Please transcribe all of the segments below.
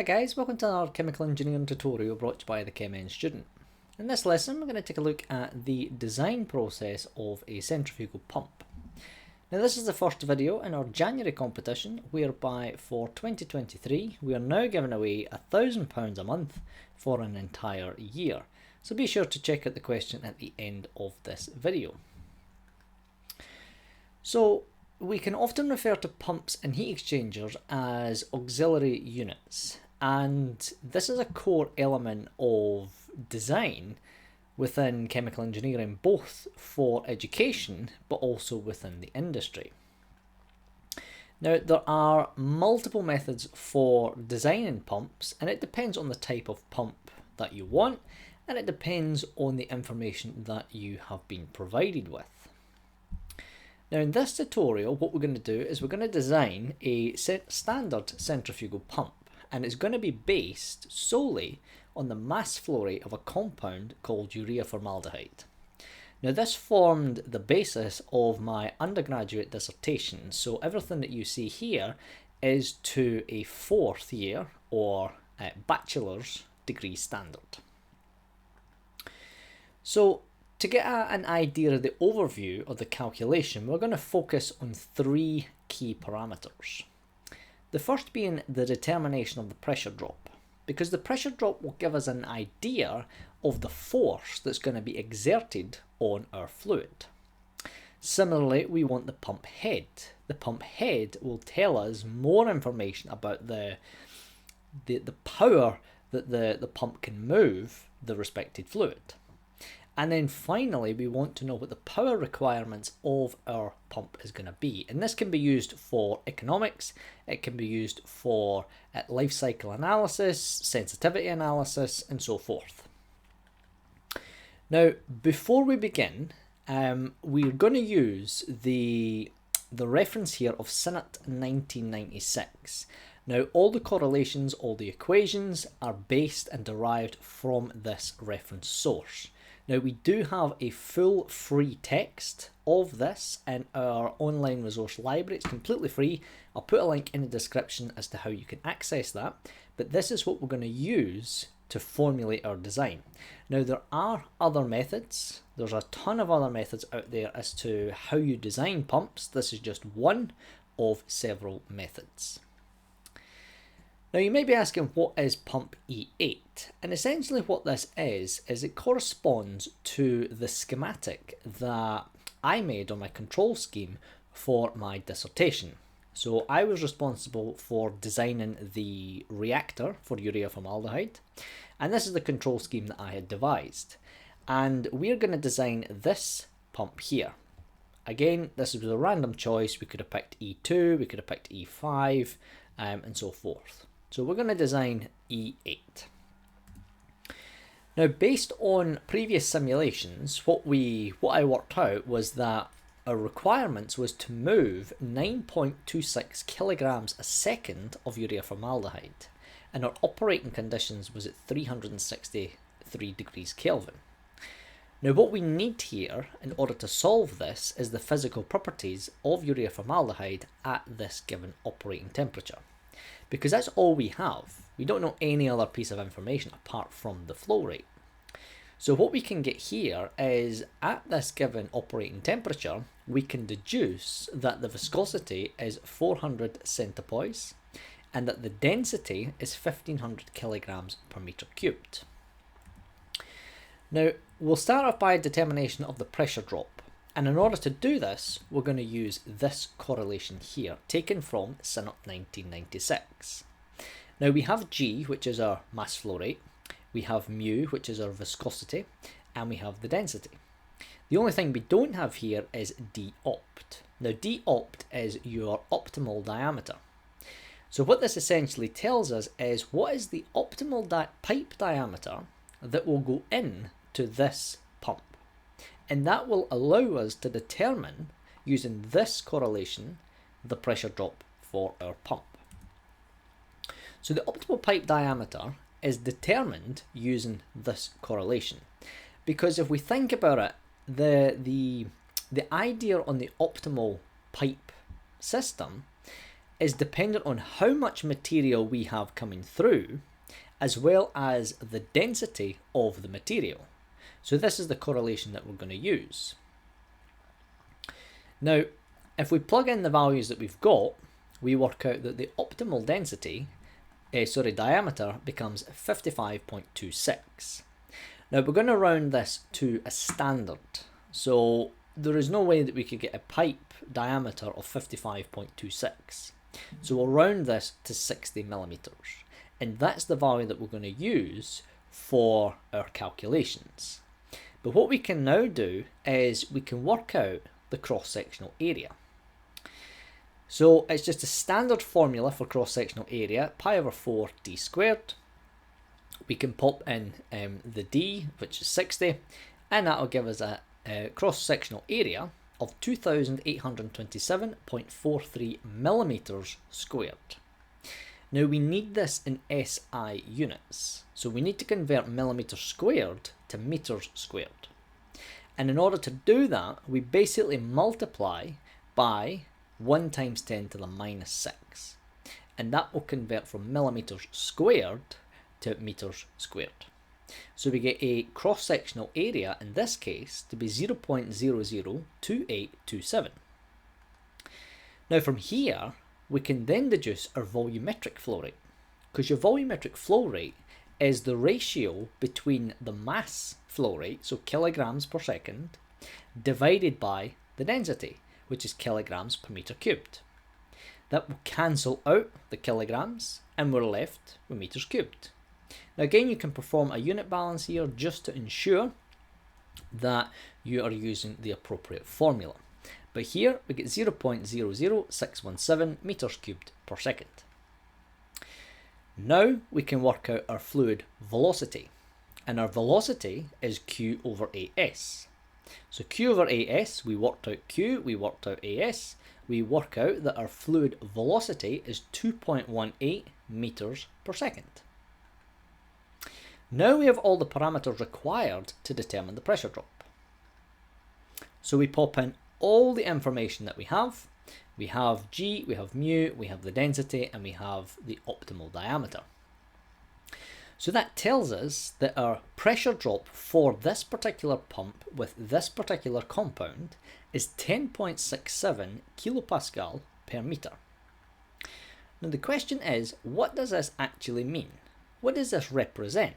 guys, welcome to our chemical engineering tutorial brought to you by the ChemEng student. In this lesson we're going to take a look at the design process of a centrifugal pump. Now this is the first video in our January competition whereby for 2023 we are now giving away £1,000 a month for an entire year. So be sure to check out the question at the end of this video. So we can often refer to pumps and heat exchangers as auxiliary units, and this is a core element of design within chemical engineering, both for education but also within the industry. Now there are multiple methods for designing pumps, and it depends on the type of pump that you want, and it depends on the information that you have been provided with. Now in this tutorial what we're going to do is we're going to design a standard centrifugal pump, and it's going to be based solely on the mass flow rate of a compound called urea formaldehyde. Now this formed the basis of my undergraduate dissertation, so everything that you see here is to a fourth year or bachelor's degree standard. So to get an idea of the overview of the calculation, we're going to focus on three key parameters. The first being the determination of the pressure drop, because the pressure drop will give us an idea of the force that's going to be exerted on our fluid. Similarly, we want the pump head. The pump head will tell us more information about the power that the pump can move the respective fluid. And then finally, we want to know what the power requirements of our pump is going to be. And this can be used for economics, it can be used for life cycle analysis, sensitivity analysis, and so forth. Now, before we begin, we're going to use the reference here of Sinnot 1996. Now, all the correlations, all the equations are based and derived from this reference source. Now we do have a full free text of this in our online resource library. It's completely free. I'll put a link in the description as to how you can access that. But this is what we're going to use to formulate our design. Now there are other methods. There's a ton of other methods out there as to how you design pumps. This is just one of several methods. Now you may be asking, what is pump E8? And essentially what this is it corresponds to the schematic that I made on my control scheme for my dissertation. So I was responsible for designing the reactor for urea formaldehyde, and this is the control scheme that I had devised. And we're going to design this pump here. Again, this was a random choice. We could have picked E2, we could have picked E5, and so forth. So we're going to design E8. Now based on previous simulations, what I worked out was that our requirements was to move 9.26 kilograms a second of urea formaldehyde, and our operating conditions was at 363 degrees Kelvin. Now what we need here in order to solve this is the physical properties of urea formaldehyde at this given operating temperature. Because that's all we have. We don't know any other piece of information apart from the flow rate. So what we can get here is at this given operating temperature, we can deduce that the viscosity is 400 centipoise and that the density is 1500 kilograms per meter cubed. Now we'll start off by a determination of the pressure drop. And in order to do this, we're going to use this correlation here, taken from Sinnot 1996. Now we have G, which is our mass flow rate, we have mu, which is our viscosity, and we have the density. The only thing we don't have here is d-opt. Now d-opt is your optimal diameter. So what this essentially tells us is what is the optimal pipe diameter that will go in to this pump. And that will allow us to determine, using this correlation, the pressure drop for our pump. So the optimal pipe diameter is determined using this correlation. Because if we think about it, the idea on the optimal pipe system is dependent on how much material we have coming through, as well as the density of the material. So this is the correlation that we're going to use. Now, if we plug in the values that we've got, we work out that the optimal density, diameter, becomes 55.26. Now we're going to round this to a standard. So there is no way that we could get a pipe diameter of 55.26. So we'll round this to 60 millimeters. And that's the value that we're going to use for our calculations. But what we can now do is we can work out the cross-sectional area. So it's just a standard formula for cross-sectional area, pi over 4 d squared. We can pop in the d, which is 60, and that will give us a cross-sectional area of 2,827.43 millimeters squared. Now we need this in SI units, so we need to convert millimeters squared to meters squared. And in order to do that, we basically multiply by 1 times 10 to the minus 6. And that will convert from millimeters squared to meters squared. So we get a cross-sectional area in this case to be 0.002827. Now from here, we can then deduce our volumetric flow rate, because your volumetric flow rate is the ratio between the mass flow rate, so kilograms per second, divided by the density, which is kilograms per meter cubed. That will cancel out the kilograms and we're left with meters cubed. Now again, you can perform a unit balance here just to ensure that you are using the appropriate formula. But here we get 0.00617 meters cubed per second. Now we can work out our fluid velocity, and our velocity is Q over AS. So Q over AS, we worked out Q, we worked out AS, we work out that our fluid velocity is 2.18 meters per second. Now we have all the parameters required to determine the pressure drop. So we pop in all the information that we have. We have G, we have mu, we have the density, and we have the optimal diameter. So that tells us that our pressure drop for this particular pump with this particular compound is 10.67 kilopascal per meter. Now the question is, what does this actually mean? What does this represent?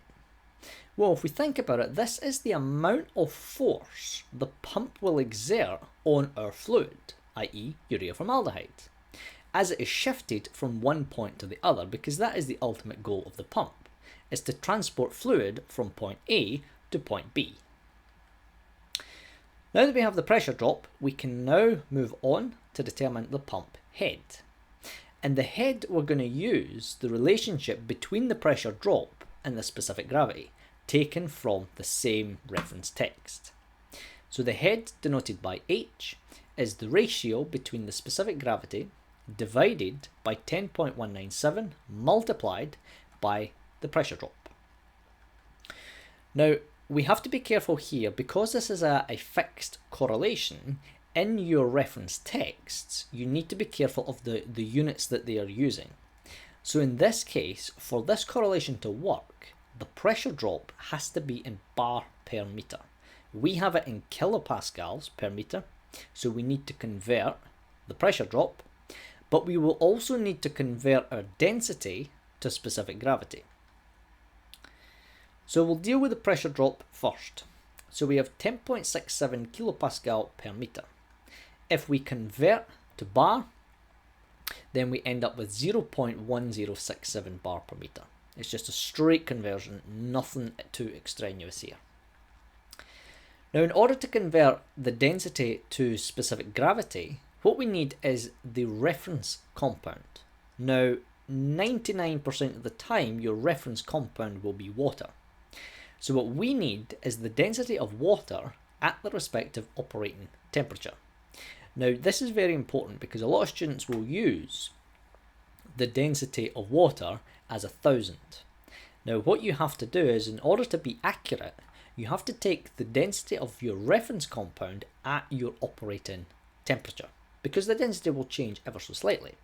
Well, if we think about it, this is the amount of force the pump will exert on our fluid, i.e. urea formaldehyde, as it is shifted from one point to the other, because that is the ultimate goal of the pump, is to transport fluid from point A to point B. Now that we have the pressure drop, we can now move on to determine the pump head. And the head, we're going to use the relationship between the pressure drop and the specific gravity, taken from the same reference text. So the head, denoted by H, is the ratio between the specific gravity divided by 10.197 multiplied by the pressure drop. Now, we have to be careful here, because this is a fixed correlation. In your reference texts, you need to be careful of the units that they are using. So in this case, for this correlation to work, the pressure drop has to be in bar per meter. We have it in kilopascals per meter, so we need to convert the pressure drop, but we will also need to convert our density to specific gravity. So we'll deal with the pressure drop first. So we have 10.67 kilopascal per meter. If we convert to bar, then we end up with 0.1067 bar per meter. It's just a straight conversion, nothing too extraneous here. Now, in order to convert the density to specific gravity, what we need is the reference compound. Now, 99% of the time, your reference compound will be water. So what we need is the density of water at the respective operating temperature. Now, this is very important because a lot of students will use the density of water as 1,000. Now, what you have to do is, in order to be accurate, you have to take the density of your reference compound at your operating temperature, because the density will change ever so slightly.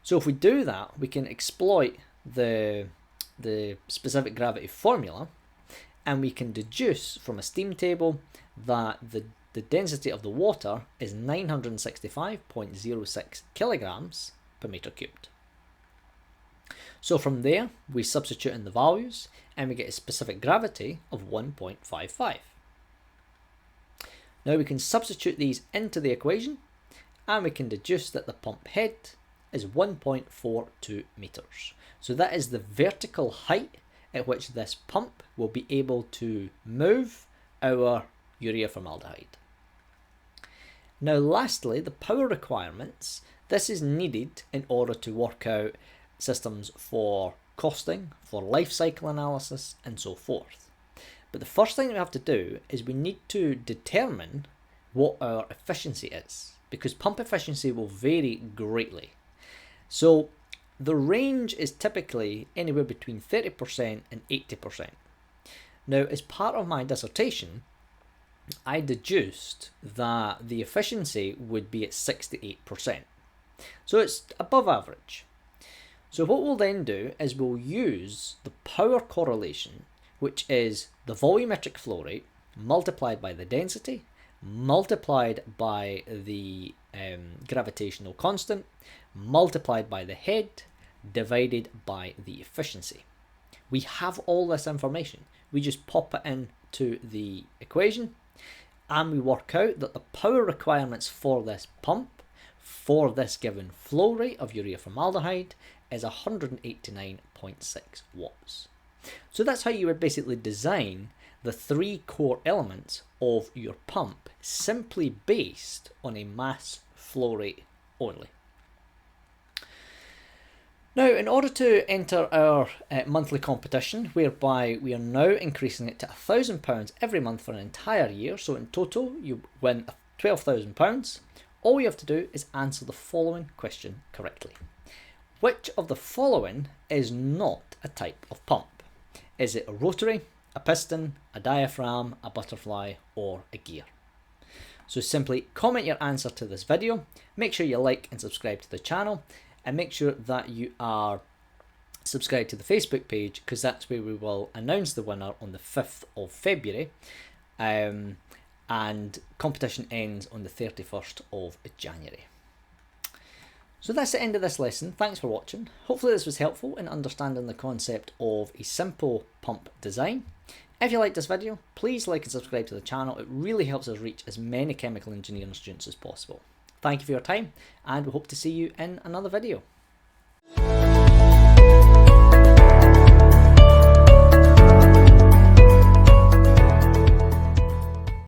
So if we do that, we can exploit the specific gravity formula, and we can deduce from a steam table that the density of the water is 965.06 kilograms per meter cubed. So from there, we substitute in the values and we get a specific gravity of 1.55. Now we can substitute these into the equation and we can deduce that the pump head is 1.42 meters. So that is the vertical height at which this pump will be able to move our urea formaldehyde. Now lastly, the power requirements. This is needed in order to work out systems for costing, for life cycle analysis, and so forth. But the first thing we have to do is we need to determine what our efficiency is, because pump efficiency will vary greatly. So the range is typically anywhere between 30% and 80%. Now, as part of my dissertation, I deduced that the efficiency would be at 68%. So it's above average. So what we'll then do is we'll use the power correlation, which is the volumetric flow rate multiplied by the density, multiplied by the gravitational constant, multiplied by the head, divided by the efficiency. We have all this information. We just pop it into the equation and we work out that the power requirements for this pump for this given flow rate of urea formaldehyde is 189.6 watts. So that's how you would basically design the three core elements of your pump, simply based on a mass flow rate only. Now, in order to enter our monthly competition, whereby we are now increasing it to £1,000 every month for an entire year, so in total you win £12,000, all you have to do is answer the following question correctly. Which of the following is not a type of pump? Is it a rotary, a piston, a diaphragm, a butterfly, or a gear? So simply comment your answer to this video, make sure you like and subscribe to the channel, and make sure that you are subscribed to the Facebook page, because that's where we will announce the winner on the 5th of February. And competition ends on the 31st of January. So that's the end of this lesson. Thanks for watching. Hopefully this was helpful in understanding the concept of a simple pump design. If you liked this video, please like and subscribe to the channel. It really helps us reach as many chemical engineering students as possible. Thank you for your time, and we hope to see you in another video.